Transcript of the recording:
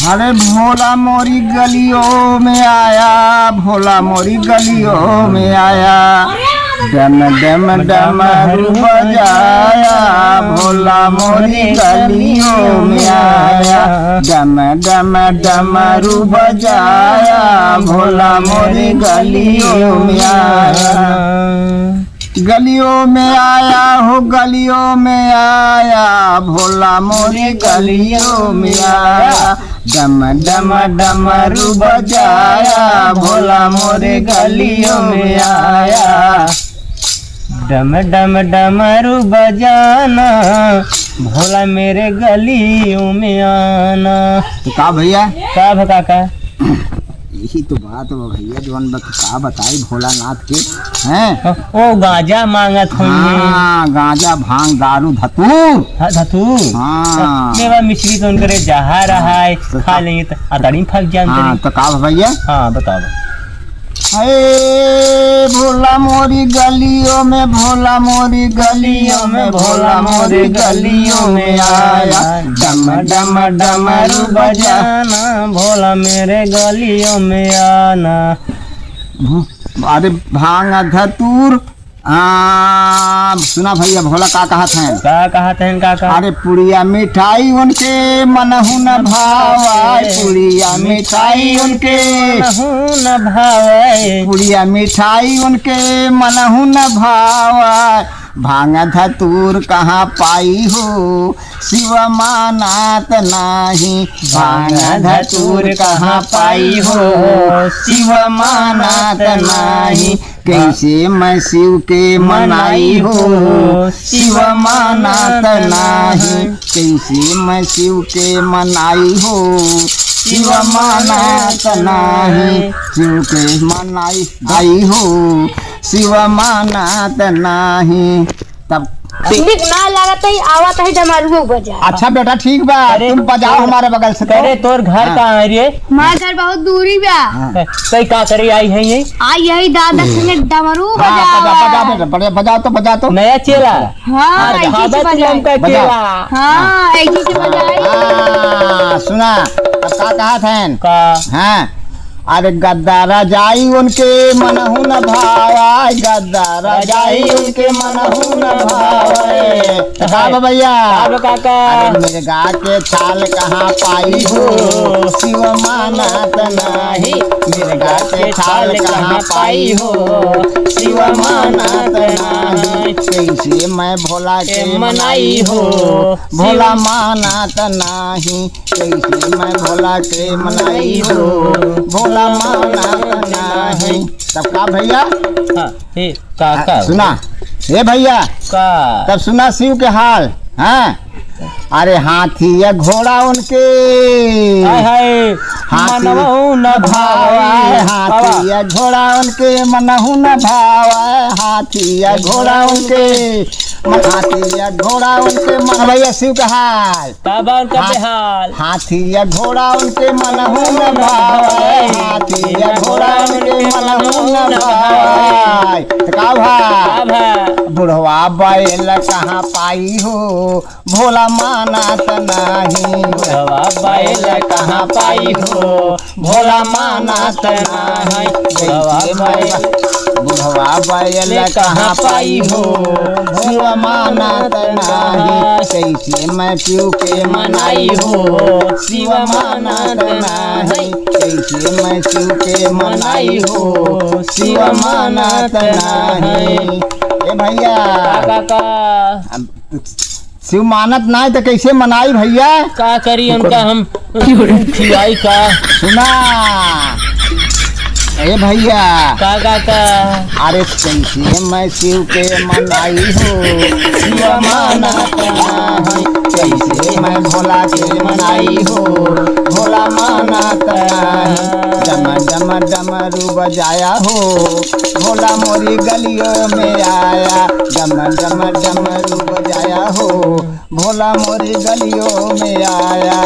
अरे भोला मोरी गलियों में आया, भोला मोरी गलियों में आया, डम डम डमरू बजाया, भोला मोरी गलियों में आया, डम डम डमरू बजाया, भोला मोरी गलियों में आया। गलियों में आया हो, गलियों में आया, भोला मोरी गलियों में आया, डम डम डमरू बजाया, भोला मोरे गलियों में आया। डम डम डमरू बजाना, भोला मेरे गलियों में आना। तो का भैया का काका यही तो बात है भैया, जो का बताई भोलानाथ के हैं। ओ गांजा मांगत होंगे। हाँ, गांजा भांग दारू धतूर। धतूर हाँ, मेवा मिश्री तो उनके जहा रहा है, खा लेंगे तो अदारी फक जान। हाँ, तो का भैया हाँ बताओ। अरे भोला मोरी गलियों में, भोला मोरी गलियों में, भोला मोरी गलियों में आया, डम डम डमरू बजाना, भोला मेरे गलियों में आना। अरे भांग धतूर। सुना भैया भोला का कहत हैं? का कहत हैं काका? अरे पुड़िया मिठाई उनके मनहु न भावाय, पुड़िया मिठाई उनके न भावे, पुड़िया मिठाई उनके मनहु न भावाय, भांग धतूर कहाँ पाई हो, शिव मानात नाही, भांग धतूर कहाँ पाई हो, शिव मानात नाही, कैसे मैं शिव के मनाई हो, शिव मानात नाही, कैसे मैं शिव के मनाई हो, शिव मानात नाही, शिव के मनाई आई हो, शिव मानात नाही। तब ठीक ना लागत है, आवत है डमरू बजा। अच्छा बेटा ठीक बा, तुम बजाओ हमारे बगल से। अरे तोर घर कहाँ है रे? हमारा घर बहुत दूरी बा। कई का करे आई है ये? आई यही दादा संगे डमरू बजा बजा। बेटा, बजाओ तो बजा तो। नया चेला। हाँ ऐसी से बजाई। हाँ ऐसी से बजाई। सुना अब का कहा था का? हाँ, अरे गद्दा रजाई उनके मनहु न भावाय, गद्दा रजाई उनके मनहु न भावाय। हाँ भैया काका। अरे मिर्गा के छाल कहाँ पाई हो, शिव मानत नाही, मिर्गा के छाल कहाँ पाई हो, शिव मानत नाही, कैसे मैं भोला के मनाई हो, भोला मानत नाही, कैसे मैं भोला के मनाई हो, भोला मानत नाही। तब का भैया? हाँ, हे काका सुना हे भैया का? तब सुना शिव के हाल। हाँ, अरे हाथी या घोड़ा उनके मनहु न भावाय, हाथी या घोड़ा उनके मनहु न भावाय, हाथी या घोड़ा उनके, हाथी या घोड़ा उनके मन। भैया शिव का हाल हाल। हाथी या घोड़ा उनके मनहु न भावाय, हाथी या घोड़ा उनके मनहु न भावाय। का भाई बुढ़वा बैल कहाँ पाई हो, भोला मानत नाही, बुढ़वा बैल कहाँ पाई हो, भोला मानत नाही, बुढ़वा बैल कहाँ पाई हो, भोला मानत नाही, कैसे मैं शिव के मनाई हो, शिव मानत नाही, कैसे मैं शिव के मनाई हो, शिव मानत नाही। ए भैया काका शिव मानत नहीं तो कैसे मनाई भैया? का करी उनका हम खिलाई का? सुना ए भैया काका का। अरे कैसे मैं शिव के मनाई हो, शिव मानत नहीं, कैसे मैं भोला के मनाई हो, भोला मानत नहीं, डम डम डमरू बजाया हो, भोला मोरी गलियों में आया, डम डम डमरू बजाया हो, भोला मोरी गलियों में आया।